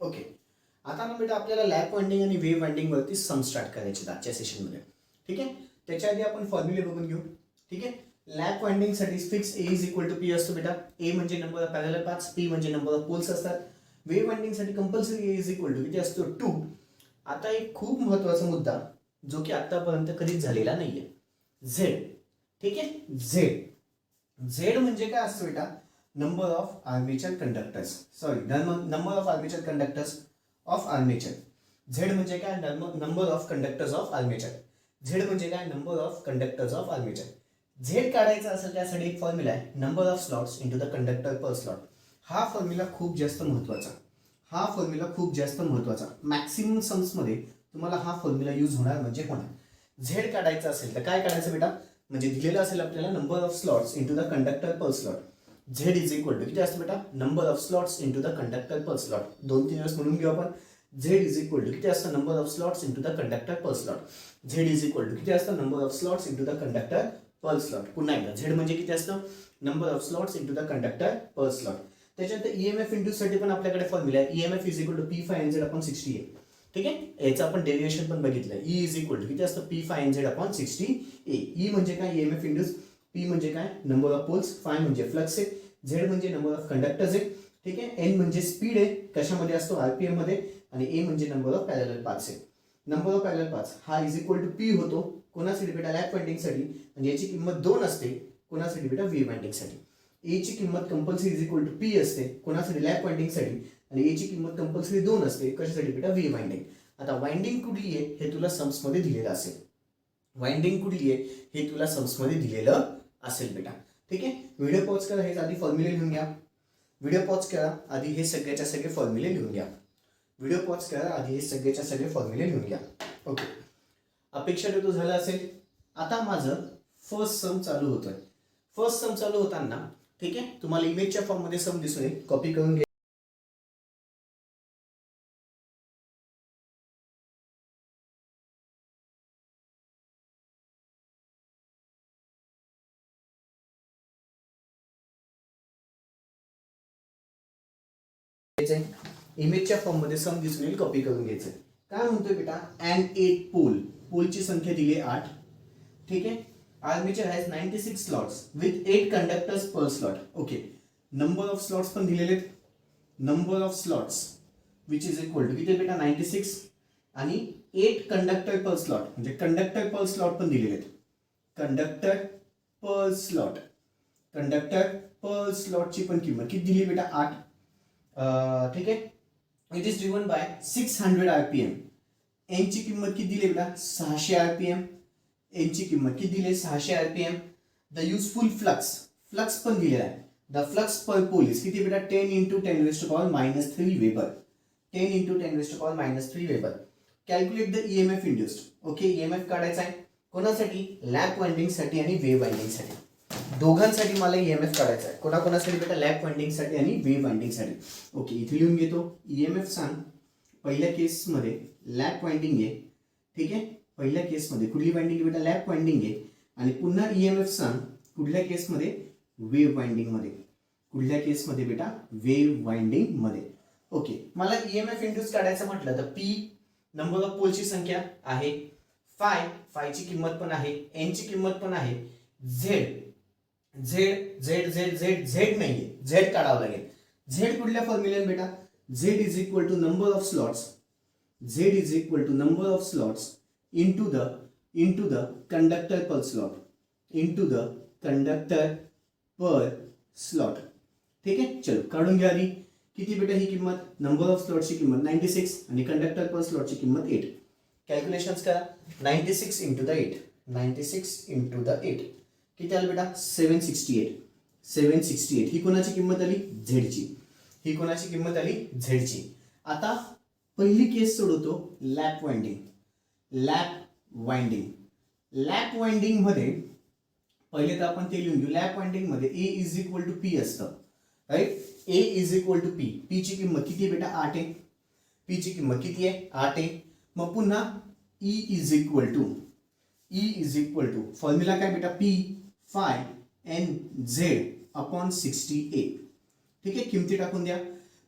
Okay, आता ना बेटा आपल्याला लॅप वाइंडिंग आणि वेव्ह वाइंडिंग वरती सम स्टार्ट करायचे आजच्या सेशनमध्ये. ठीक आहे, त्याच्या आधी आपण फॉर्म्युले बघून घेऊ. ठीक आहे, लॅप वाइंडिंग साठी fix A is equal to P असतो बेटा. ए म्हणजे number of parallel paths, P म्हणजे नंबर ऑफ पोल्स असतात. वेव्ह वाइंडिंग साठी compulsory A is equal to किती असतो 2. आता एक खूप महत्वाचा मुद्दा जो की आतापर्यंत कधीच झालेला नाहीये, झेड. ठीक आहे, झेड म्हणजे काय असतो बेटा, number of armature conductors, sorry number of armature conductors of armature. Z म्हणजे काय, number of conductors of armature. Z म्हणजे काय, number of conductors of armature. Z काढायचा असेल त्यासाठी एक फॉर्म्युला आहे, number of slots into the conductor per slot. हा फॉर्म्युला खूप जास्त महत्वाचा, मॅक्सिमम सम्स मध्ये तुम्हाला हा फॉर्म्युला यूज होणार म्हणजे होणार. झेड काढायचा असेल तर काय काढायचं बेटा, म्हणजे दिलेलं असेल आपल्याला number of slots into the conductor per slot. Z is equal to किती असतं बेटा, number of slots into the conductor per slot. 2-3 वेळेस म्हणून घेऊ आपण. झेड इज इक्वल टू किती असतं, number of slots into the conductor per slot. Z is equal to किती असतं, number of slots into the conductor per slot. पुन्हा एकदा झेड म्हणजे किती असतं, number of slots into the conductor per slot. त्याच्यानंतर ईएमएफ इंड्यूस साठी पण आपल्याकडे फॉर्म्युला आहे, EMF is equal to P5NZ upon 60A. ठीक आहे, याचं आपण डेरिवेशन पण बघितलंय. ई इज इक्वल टू किती असतं, P5NZ अपॉन 60A. ई म्हणजे काय, ईएमएफ इंड्यूस. पी म्हणजे काय, नंबर ऑफ पोल्स. 5 म्हणजे फ्लक्स आहे. झेड म्हणजे नंबर ऑफ कंडक्टर्स आहे. ठीक आहे, एन म्हणजे स्पीड आहे, कशामध्ये असतो, आरपीएम मध्ये. आणि ए म्हणजे नंबर ऑफ पॅरलल पाथ्स आहे. नंबर ऑफ पॅरलल पाथ्स हा इज इक्वल टू पी होतो कोणासाठी बेटा, लॅप वाइंडिंग साठी. आणि याची किंमत 2 असते कोणासाठी बेटा, वेव्ह वाइंडिंग साठी. ए ची किंमत compulsory is equal to P असते कोणासाठी, लॅप वाइंडिंग साठी. आणि ए ची किंमत कंपल्सरी 2 असते कशासाठी बेटा, वेव्ह वाइंडिंग. आता वाइंडिंग कुठली आहे हे तुला सम्स मध्ये दिलेलं असेल. वाइंडिंग कुठली आहे हे तुला सम्स मध्ये दिलेलं असेल बेटा. ठीक आहे, व्हिडिओ पॉज करा, हे आधी फॉर्म्युले लिहून घ्या. व्हिडिओ पॉज करा, आधी हे सगळ्याच्या सगळे फॉर्म्युले लिहून घ्या. व्हिडिओ पॉज करा, आधी हे सगळ्याच्या सगळे फॉर्म्युले लिहून घ्या. ओके, अपेक्षा तो झाला असेल. आता माझं फर्स्ट सम चालू होतोय. फर्स्ट सम चालू होताना ठीक आहे, तुम्हाला इमेजच्या फॉर्म मध्ये सम दिसून येईल, कॉपी करून घ्या. इमेजच्या फॉर्म मध्ये सम दिसून येईल, कॉपी करून घ्यायचं. काय म्हणतोय बेटा, अँड 8 पोलची संख्या दिली आहे 8. ठीक आहे, armature has 96 slots with 8 conductors per slot. Okay, number of slots पण दिलेले आहेत. Number of slots which is equal to किती बेटा, 96. आणि 8 कंडक्टर पर स्लॉट, म्हणजे कंडक्टर पर स्लॉट पण दिलेले आहेत. कंडक्टर पर स्लॉटची पण किंमत किती दिली बेटा, 8. ठीक आहे, it is driven by 600 RPM. N ची किंमत किती दिली बेटा, 600 आरपीएम. एन ची किंमत किती दिली, 600 आरपीएम. द युजफुल फ्लक्स पण दिलेला आहे. The flux per pole is किती बेटा, 10 × 10⁻³ weber. 10 × 10⁻³ weber. Calculate the EMF induced. Okay, EMF काढायचा आहे कोणासाठी, लॅप वाइंडिंग साठी आणि वेव्ह वाइंडिंग साठी. दोघांसाठी मला ईएमएफ काढायचा आहे. कोणाकोणासाठी बेटा, लॅप वाइंडिंग साठी आणि वेव्ह वाइंडिंग साठी. ओके, इथे लिहून घेतो. ईएमएफ सांग. पहिल्या केसमध्ये लॅप वाइंडिंग आहे. ठीक आहे, पहिल्या केसमध्ये कुठली वाइंडिंग बेटा, लॅप वाइंडिंग आहे. आणि पुन्हा ईएमएफ सांग कुठल्या केसमध्ये, वेव्ह वाइंडिंग मध्ये. कुठल्या केसमध्ये बेटा, वेव्ह वाइंडिंग मध्ये. ओके, मला ईएमएफ इंड्यूस काढायचं म्हटलं तर पी नंबर ऑफ पोलची संख्या आहे, फाय ची किंमत पण आहे, एन ची किंमत पण आहे. झेड नाहीये, झेड काढावं लागेल. झेड कुठल्या फॉर्म्युल्याने बेटा, Z is equal to number of slots. Z is equal to number of slots into the conductor per slot. ठीक आहे, चलो काढून घ्या आधी. किती बेटा ही किंमत, नंबर ऑफ स्लॉटची किंमत 96 आणि कंडक्टर पर स्लॉटची किंमत 8. कॅल्क्युलेशन्स करा. 96 × 8 किती आलं बेटा, 768. ही कोणाची किंमत आली, झेडची. ही कोणाची किंमत आली, झेडची. आता पहिली केस सोडवतो, लॅप वाइंडिंग मध्ये पहिले तर आपण ते लिहून घेऊ. लॅप वाइंडिंग मध्ये A is equal to P असतं, right. A is equal to P. P ची किंमत किती आहे बेटा, 8 आहे. पी ची किंमत किती आहे, 8 आहे. मग पुन्हा E is equal to formula काय बेटा, P5NZ अपॉन 60A. ठीक आहे, किमती टाकून द्या.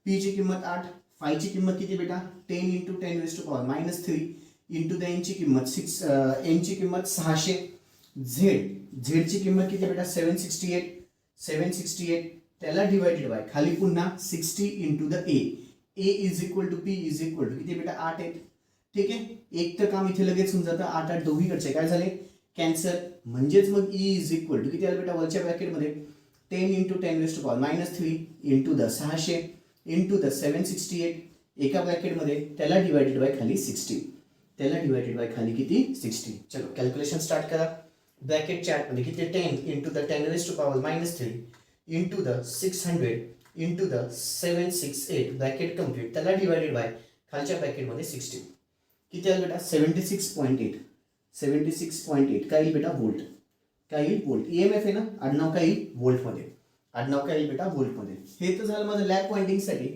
पी ची किंमत 8, फायची किंमत किती बेटा 10 into 10 raise to power -3 into the एनची किंमत 6 एनची किंमत 600 झेडची किंमत किती बेटा 768 त्याला डिवायडेड बाय खाली पुन्हा 60 into the A is equal to P is equal to किती बेटा 8 आहेत. ठीक आहे, एक तर काम इथे लगेच होऊन जातं. 8 8 दोघीकडचे काय झाले कॅन्सल. म्हणजेच मग ई इज इक्वल टू किती आलं बेटा वरच्या ब्रॅकेटमध्ये 10 into 10 raise to power -3 into the 600 into the 768 एका ब्रॅकेटमध्ये त्याला डिवायडेड बाय खाली 60 त्याला डिवायडेड बाय खाली किती 60. चलो कॅल्क्युलेशन स्टार्ट करा. ब्रॅकेट चार्टमध्ये किती 10 into the 10 raise to power -3 into the 600 into the 768 bracket complete त्याला डिवायडेड बाय खालच्या ब्रॅकेटमध्ये 60 किती आलं बेटा 76.8 काय येईल बेटा व्होल्ट. काय येईल व्होल्ट. ईएमएफ आहे ना आडनाव काय येईल व्होल्टमध्ये. आडनाव काय येईल बेटा व्होल्टमध्ये. हे तर झालं माझं लॅप वाइंडिंगसाठी.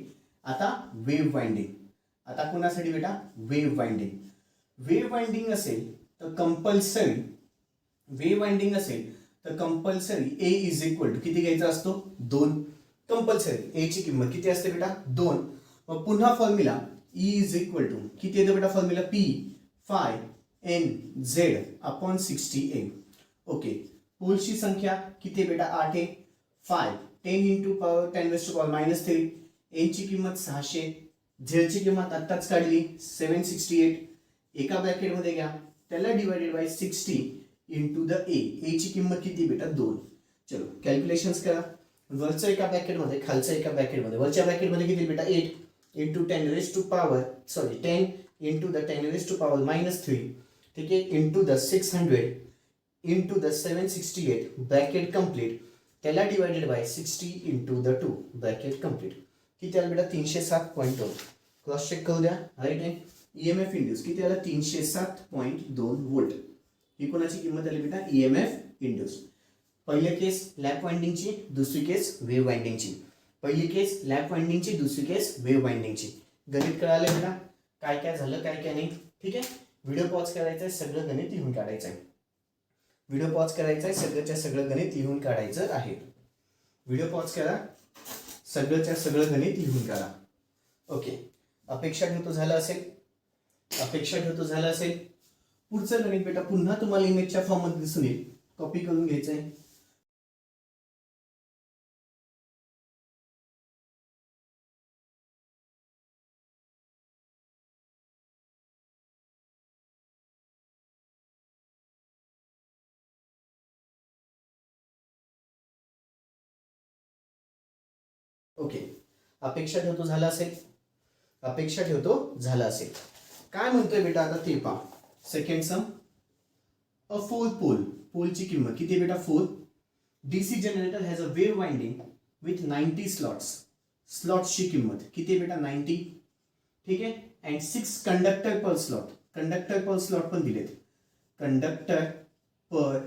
आता वेव्ह वाइंडिंग. आता कोणासाठी बेटा वेव्ह वाइंडिंग. वेव्ह वाइंडिंग असेल तर compulsory A is equal to किती घ्यायचा असतो 2. कंपल्सरी ए ची किंमत किती असते बेटा 2. मग पुन्हा formula E is equal to किती येतो बेटा formula P phi N Z upon 60 A. Okay, पोलची संख्या किती बेटा 8 आहे. 10 into power 10 raise to power -3 एनची किंमत 600 झेडची किंमत आत्ताच काढली 768 एका ब्रॅकेटमध्ये घ्या त्याला डिवायडेड बाय 60 इंटू द ए ची किंमत किती बेटा 2. चलो कॅल्क्युलेशन्स करा. वरचं एका ब्रॅकेटमध्ये खालचं एका ब्रॅकेटमध्ये. वरच्या ब्रॅकेटमध्ये किती बेटा 8 into 10 raise to power 10 into the 10 raise to power -3 ठीक आहे into the 600 into the 768 bracket complete त्याला divided by 60 into the 2 bracket complete किती आलं बेटा 307.2. क्रॉस चेक करू द्या. राईट आहे. ईएमएफ इंड्यूस किती आलं 307.2 व्होल्ट. ही कोणाची किंमत आली बेटा ईएमएफ इंड्यूस. पहिली केस लॅप वाइंडिंगची, दुसरी केस वेव्ह वाइंडिंगची. पहिली केस लॅप वाइंडिंगची, दुसरी केस वेव्ह वाइंडिंगची. गणित कळालं बेटा काय काय झालं काय काय नाही. ठीक आहे, व्हिडिओ पॉज करायचा आहे, सगळं गणित लिहून काढायचं आहे. व्हिडिओ पॉज करायचा आहे, सगळंच्या सगळं गणित लिहून काढायचं आहे. व्हिडिओ पॉज करा, सगळंच्या सगळं गणित लिहून काढा. ओके, अपेक्षा ठेवतो झालं असेल. पुढचं गणित बेटा पुन्हा तुम्हाला इमेजच्या फॉर्ममध्ये दिसून येईल. कॉपी करून घ्यायचं आहे. ओके, अपेक्षा ठेवतो झालं असेल. काय म्हणतोय बेटा आता ते पहा. सेकंड सम अ फोर पोलची किंमत किती बेटा 4. DC generator has a wave winding with 90 स्लॉट्सची किंमत किती बेटा 90. ठीक आहे, अँड 6 कंडक्टर पर स्लॉट पण दिलेत. कंडक्टर पर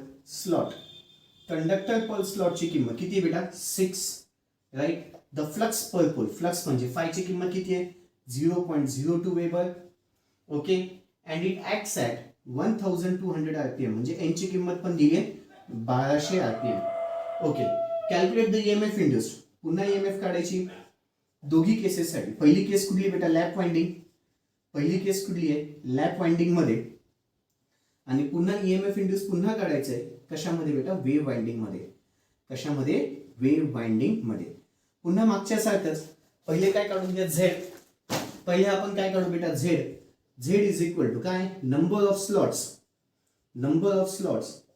स्लॉटची किंमत किती बेटा 6. Right. The flux per pole flux म्हणजे फायची किंमत किती आहे 0.02 weber. Okay, and it acts at 1200 RPM म्हणजे एनची किंमत पण दिली आहे 1200 RPM. Okay, calculate the EMF induced. पुन्हा ईएमएफ काढायची दोघी केसेससाठी. पहिली केस कुठली बेटा लॅप वाइंडिंग. पहिली केस कुठली आहे लॅप वाइंडिंग मध्ये. आणि पुन्हा ईएमएफ इंड्यूस पुन्हा काढायचं आहे कशामध्ये बेटा वेव्ह वाइंडिंग मध्ये. पुन्हा मागच्या सारखंच पहिले काय काढून घ्या झेड. पहिले आपण काय काढू बेटा झेड इज इक्वल टू काय number of slots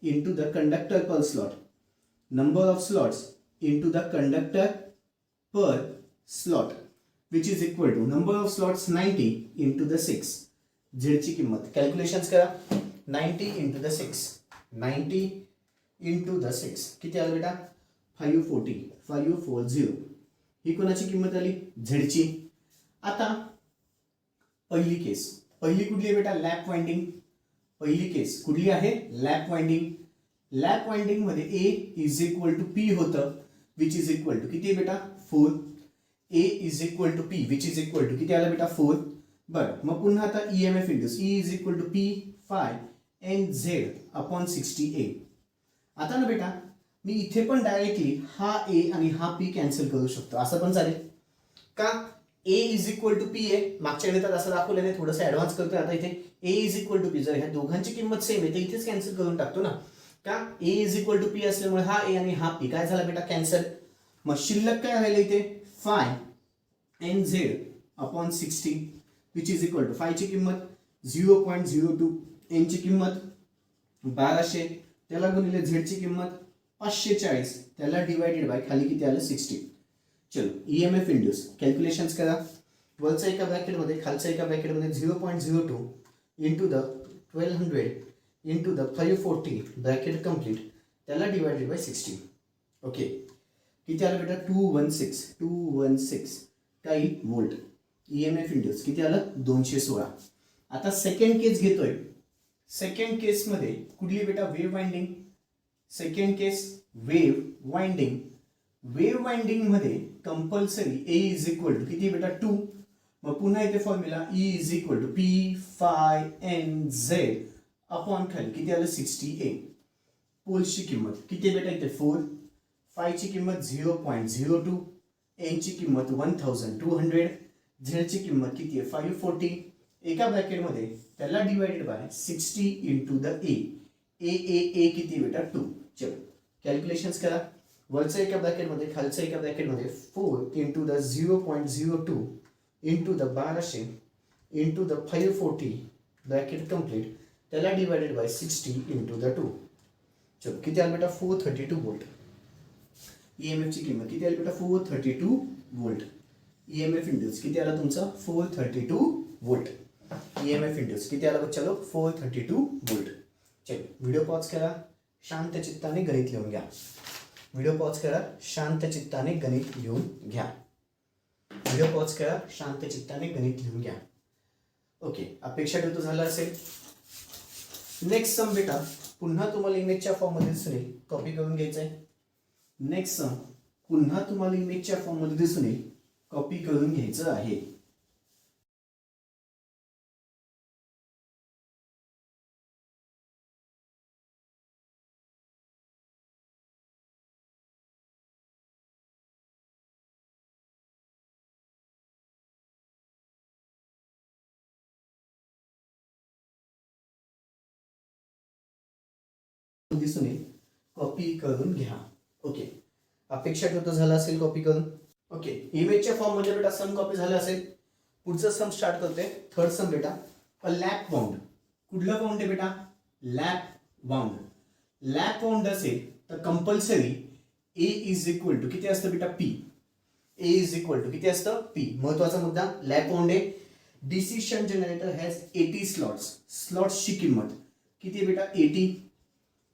into the conductor per slot. Number of slots into the conductor per slot which is equal to number of slots 90 into the 6. झेडची किंमत कॅल्क्युलेशन्स करा. 90 into the 6 किती आलं बेटा 540 ही कोणाची किंमत आली झेडची. आता पहिली कुठली आहे बेटा लॅप वाइंडिंग. पहिली केस कुठली आहे लॅप वाइंडिंग मध्ये A is equal to P होतं विच इज इक्वल टू किती बेटा 4. A is equal to P which is equal to किती आलं बेटा 4. बरं, मग पुन्हा आता EMF induce E is equal to P phi N Z upon 60 A. आता ना बेटा मी इथे पण डायरेक्टली हा ए आणि हा पी कॅन्सल करू शकतो. असं पण चालेल का ए इज इक्वल टू पी आहे, मागच्या गणितात असं दाखवलं नाही, थोडंसं ऍडव्हान्स करतोय आता इथे. ए इज इक्वल टू पी, जर ह्या दोघांची किंमत सेम आहे तर इथेच कॅन्सल करून टाकतो ना, का ए इज इक्वल टू पी असल्यामुळे हा ए आणि हा पी काय झाला बेटा कॅन्सल. मग शिल्लक काय राहिलं इथे phi N Z upon 60 which is equal to फायची किंमत 0.02, एनची किंमत 1200, त्याला गुणिले झेडची किंमत 540, त्याला डिवायडेड बाय खाली किती आलं 60. चलो ईएमएफ इंड्यूस कॅल्क्युलेशन्स करा. वरचा एका ब्रॅकेटमध्ये खालच्या एका ब्रॅकेटमध्ये 0.02 into the 1200 into the 540 bracket complete, त्याला डिवायडेड बाय 60. ओके किती आलं बेटा 216 काही वोल्ट. ईएमएफ इंड्यूस किती आलं 216. आता सेकंड केस घेतोय. सेकंड केसमध्ये कुठली बेटा wave winding. Second case wave winding. Wave winding मध्ये compulsory A is equal to किती बेटा 2. मग पुन्हा इथे formula E is equal to P phi N Z upon खाली किती आलं 60 ए. पोलची किंमत किती बेटा इथे 4, फायची किंमत 0.02, एनची किंमत 1200, झेडची किंमत किती आहे 540, एका ब्रॅकेटमध्ये त्याला divided by 60 into the A. A किती बेटा 2. चलो कॅल्क्युलेशन्स करा. वरचं एका ब्रॅकेटमध्ये खालचं एका ब्रॅकेटमध्ये 4 into the 0.02 into the 1200 into the 540 bracket complete, त्याला डिवाइडेड बाय 60 इंटू द 2. चलो किती आलं बेटा 432 वोल्ट. ईएमएफ ची किंमत किती आली बेटा 432 वोल्ट. ईएमएफ इंड्यूस किती आला तुमचा 432 वोल्ट. ईएमएफ इंड्यूस किती आला बच्चा लोग 432 वोल्ट. चलो व्हिडिओ पॉज करा, शांत चित्ताने गणित लिहून घ्या. व्हिडिओ पॉज करा, शांत चित्ताने गणित लिहून घ्या. व्हिडिओ पॉज करा, शांत चित्ताने गणित लिहून घ्या. ओके अपेक्षा ठेवतो झालं असेल. नेक्स्ट सम बेटा पुन्हा तुम्हाला इमेजच्या फॉर्म मध्ये दिसून येईल, कॉपी करून घ्यायचं आहे. नेक्स्ट सम पुन्हा तुम्हाला इमेजच्या फॉर्म मध्ये दिसून येईल, कॉपी करून घ्यायचं आहे. दिसून येईल, कॉपी करून घ्या. ओके अपेक्षा ठेवतो झालं असेल कॉपी करून. ओके इमेजच्या फॉर्म मध्ये बेटा सम कॉपी झालं असेल. पुढचं सम स्टार्ट करते. थर्ड सम बेटा अ लॅप बाउंड. कुठलं बाउंड आहे बेटा लॅप बाउंड. लॅप बाउंड असेल तर compulsory A is equal to किती असतं बेटा P. A is equal to किती असतं पी. महत्वाचा मुद्दा लॅप बाउंड आहे. DC shunt generator has 80 slots. स्लॉट्सची किंमत किती बेटा 80.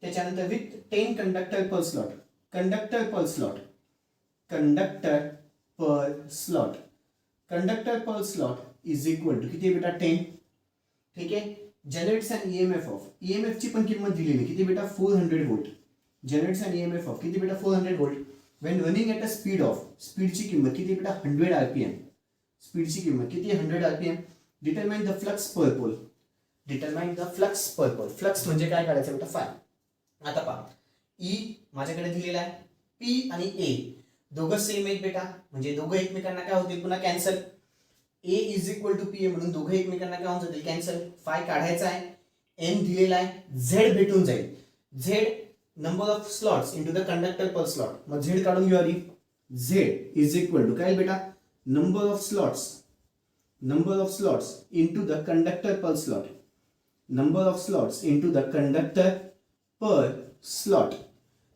त्याच्यानंतर with 10 conductor per slot. Conductor per slot. Conductor per slot. Conductor per slot is equal to किती बेटा 10. ठीक आहे. Generates an EMF of. EMF ची पण किंमत दिलेली किती बेटा 400 volt. Generates an EMF of किती बेटा 400 volt when running at a speed of. स्पीडची किंमत किती बेटा 100 आरपीएम. स्पीडची किंमत किती 100 RPM. Determine the flux per pole. Determine the flux per pole. Flux म्हणजे काय काढायचं बेटा फाय. आता पहा ई माझ्याकडे दिलेला आहे, पी आणि ए दोघं सेम आहेत बेटा, म्हणजे दोघं एकमेकांना काय होतील पुन्हा cancel. A is equal to P A म्हणून दोघं एकमेकांना काय होऊन जातील कॅन्सल. फाय काढायचा आहे, एन दिलेला आहे, झेड भेटून जाईल. Z number of slots into the conductor per slot. मग झेड काढून घेऊ आधी. झेड इज इक्वल टू काय बेटा number of slots. Number of slots into the conductor per slot. Number of slots into the conductor per slot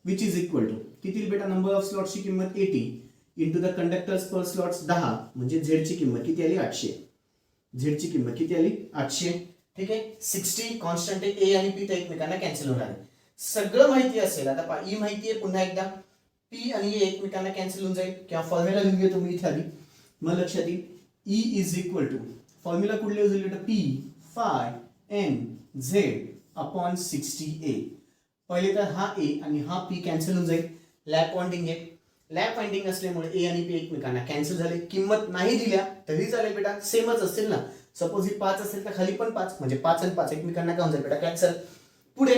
which is equal to किती बेटा number of स्लॉट्सची किंमत 80 into the conductors per slots 10 म्हणजे झेडची किंमत किती आली 800. झेडची किंमत किती आली 800. ठीक आहे. 60 कॉन्स्टंट आहे, ए आणि पी तर एकमेकांना कॅन्सल होणार आहे. सगळं माहिती असेल. आता पहा ई माहिती आहे पुन्हा एकदा, पी आणि ए एकमेकांना कॅन्सल होऊन जाईल किंवा फॉर्म्युला लिहून घेतो मी इथे आधी मग लक्षात येईल. E is equal to formula कुठले होईल बेटा P phi N Z upon 60 A. पहिले तर हा ए आणि हा पी कॅन्सल होऊन जाईल. लॅप वाइंडिंग आहे. लॅप वाइंडिंग असल्यामुळे ए आणि पी एकमेकांना कॅन्सल झाले. किंमत नाही दिल्या तरी चालेल बेटा, सेमच असतील ना. सपोज ही 5 असेल तर खाली पण 5 म्हणजे 5 आणि 5 एकमेकांना काय होऊन जाईल बेटा कॅन्सल. पुढे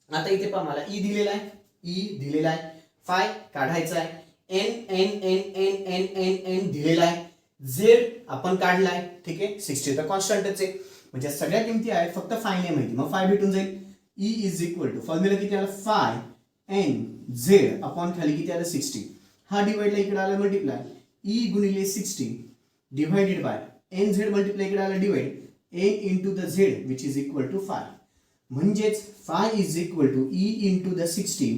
आता इथे पहा मला ई दिलेला आहे. ई दिलेला आहे. फाय काढायचा आहे. N N N N N N N दिलेला आहे. झेड आपण काढलाय, ठीक आहे, 60 तर कॉन्स्टंटच आहे, म्हणजे सगळ्या किमती आहेत, फक्त फाय नाही माहिती, मग फाय भेटून जाईल. E is equal to formula किती आला, फाय एन झेड अपॉन खाली किती आलं 60. हा डिवाइडला इकडे आला मल्टिप्लाय, ई गुणिले 60 divided by N Z multiply इकडे आला divide N into the Z which is equal to phi. म्हणजेच phi is equal to E into the 60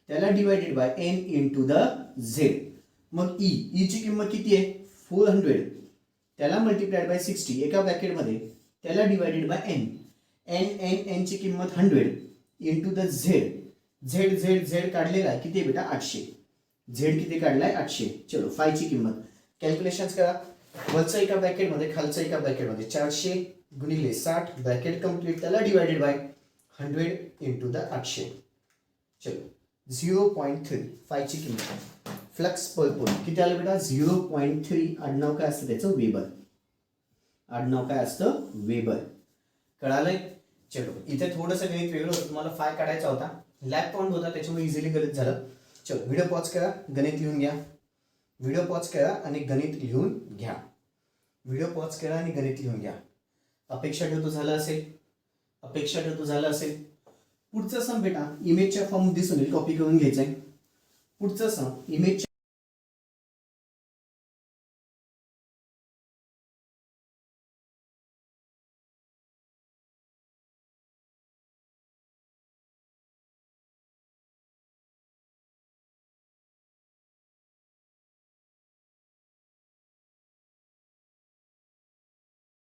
त्याला divided by N into the Z. मग ई ची किंमत किती आहे 400 त्याला मल्टिप्लाइड बाय 60 एका ब्रॅकेटमध्ये त्याला डिवाइडेड बाय एन. एन ची किंमत 100 इंटू द झेड. झेड काढलेला आहे किती बेटा 800. झेड किती काढलाय 800. चलो फाय ची किंमत कॅल्क्युलेशन्स करा. वरचं एका ब्रॅकेटमध्ये खालचं एका ब्रॅकेटमध्ये 400 गुणिले 60 ब्रॅकेट कंप्लीट त्याला डिवाइडेड बाय 100 इंटू द 800. चलो 0.3 फाय ची किंमत. फ्लक्स पर पोल किती आलं बेटा 0.3. आडनाव काय असतं त्याचं वेबर. आडनाव काय असतं वेबर. कळालंय. चलो इथे थोडंसं गणित वेगळं होतं, तुम्हाला फाय काढायचा होता, लॅब पॉइंट होता त्याच्यामुळे इझिली गणित झालं. चलो व्हिडिओ पॉज करा, गणित लिहून घ्या. व्हिडिओ पॉज करा आणि गणित लिहून घ्या. व्हिडिओ पॉज करा आणि गणित लिहून घ्या. अपेक्षा ठेवतो झालं असेल. अपेक्षा ठेवतो झालं असेल. पुढचं सम बेटा इमेजच्या फॉर्म दिसून येईल, कॉपी करून घ्यायचंय. पुढचं सम इमेज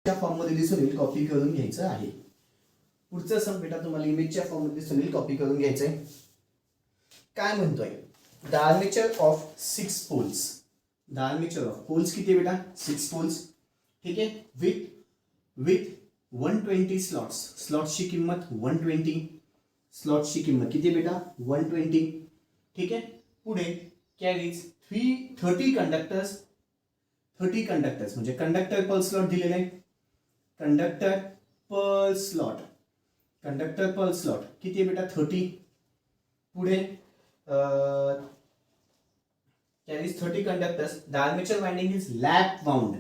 फॉर्म मध्ये दिसून येईल, कॉपी करून घ्यायचं आहे. पुढचं सम बेटा तुम्हाला इमेजच्या फॉर्म मध्ये दिसून येईल, कॉपी करून घ्यायचंय. काय म्हणतोय the armature of 6 poles. The armature of poles किती बेटा 6 पोल्स, ठीक आहे, विथ 120 स्लॉट्स. स्लॉट्सची किंमत 120. स्लॉट्सची किंमत किती बेटा 120, ठीक आहे. पुढे कॅरीज 30 कंडक्टर्स. 30 कंडक्टर्स म्हणजे कंडक्टर पर स्लॉट दिलेले आहे. Conductor per slot. Conductor per slot किती आहे बेटा 30. पुढे carries 30 conductors. The armature winding is lap wound.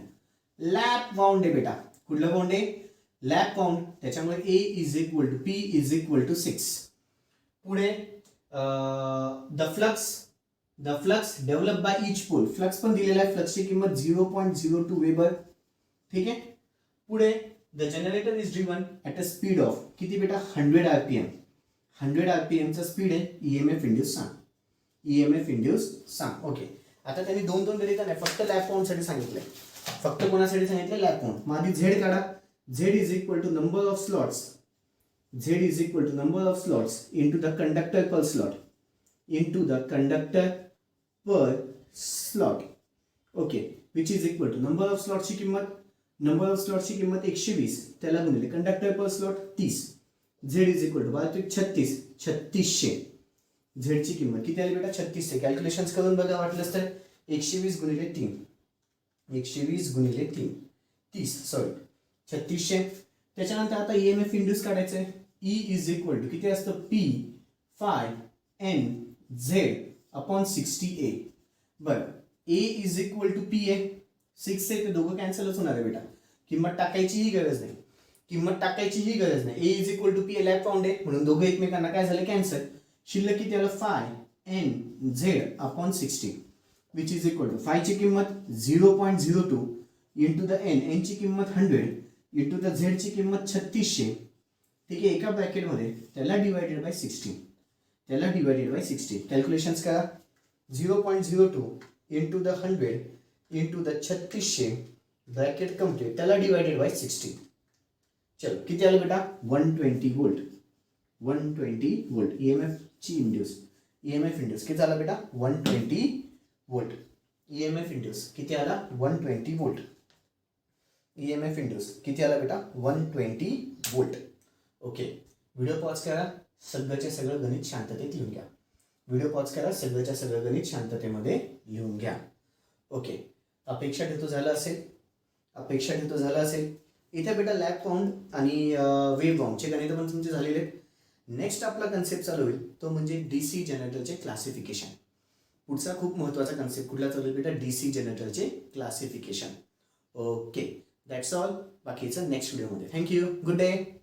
Lap wound आहे बेटा. कुठलं वाउंड आहे लॅप वाउंड. त्याच्यामुळे A is equal to P is equal to 6. पुढे the flux develop by each pole. Flux पण दिलेला आहे, फ्लक्सची किंमत 0.02 वेबर, ठीक आहे. पुढे the generator is driven at a speed of किती बेटा 100 RPM. 100 RPM चा स्पीड आहे. ईएमएफ इंड्यूस सांग. ईएमएफ इंड्यूस सांग. ओके. आता त्यांनी दोन गणित नाही, फक्त लॅप पाऊंड साठी सांगितलंय. फक्त कोणासाठी सांगितलं लॅप पाऊंड. मग आधी झेड काढा. Z is equal to number of slots. Z is equal to number of slots into the conductor per slot. Into the conductor per slot. Okay. Which is equal to number of स्लॉटची किंमत. Number of स्लॉटची किंमत 120 त्याला गुणिले conductor per slot 30. Z is equal to 3600. झेडची किंमत किती आली बेटा 3600. कॅल्क्युलेशन करून बघा वाटलंच तर. 120 गुणिले 3. 120 गुणिले 3 30 सॉरी 3600. त्याच्यानंतर आता ईएमएफ इंड्यूस काढायचं आहे. ई इज इक्वल टू किती असतं P phi N Z upon 60A. बरं A is equal to P आहे 6 आहे, ते दोघं कॅन्सलच होणार आहे बेटा. किंमत टाकायचीही गरज नाही. किंमत टाकायचीही गरज नाही. A is equal to P lap wound आहे म्हणून दोघं एकमेकांना काय झालं कॅन्सल. शिल्लक किती आलं phi N Z upon 60 which is equal to फायची किंमत 0.02 इंटू द एन ची किंमत 100 इंटू द झेडची किंमत 3600, ठीक आहे. एका ब्रॅकेटमध्ये त्याला डिवायडेड बाय 60. त्याला डिवायडेड बाय 60. कॅल्क्युलेशन्स करा. 0.02 into the 100 into the 3600 bracket complete त्याला डिवायडेड बाय 60. चलो किती आलं बेटा 120 वोल्ट. 120 वोल्ट ईएमएफ ची इंड्यूस. ईएमएफ इंड्यूस किती आला बेटा 120 वोल्ट. ईएमएफ इंड्यूस किती आला 120 वोल्ट. ईएमएफ इंड्यूस किती आला बेटा 120 वोल्ट. ओके. व्हिडिओ पॉज करा. सगळंचे सगळं गणित शांततेत लिहून घ्या. व्हिडिओ पॉज करा. सगळंच्या सगळं गणित शांततेमध्ये लिहून घ्या. ओके. अपेक्षा ठेवतो झालं असेल. अपेक्षा ठेवतो झालं असेल. इथे बेटा लॅप पाऊंड आणि वेव्ह पाऊंडचे गणित पण तुमचे झालेले आहेत. नेक्स्ट आपला कन्सेप्ट चालू होईल तो म्हणजे डीसी जनरेटरचे क्लासिफिकेशन. पुढचा खूप महत्त्वाचा कन्सेप्ट कुठला चालू आहे बेटा, DC जनरेटरचे क्लासिफिकेशन. Okay, that's all. बाकीचं नेक्स्ट व्हिडिओमध्ये. Thank you, good day.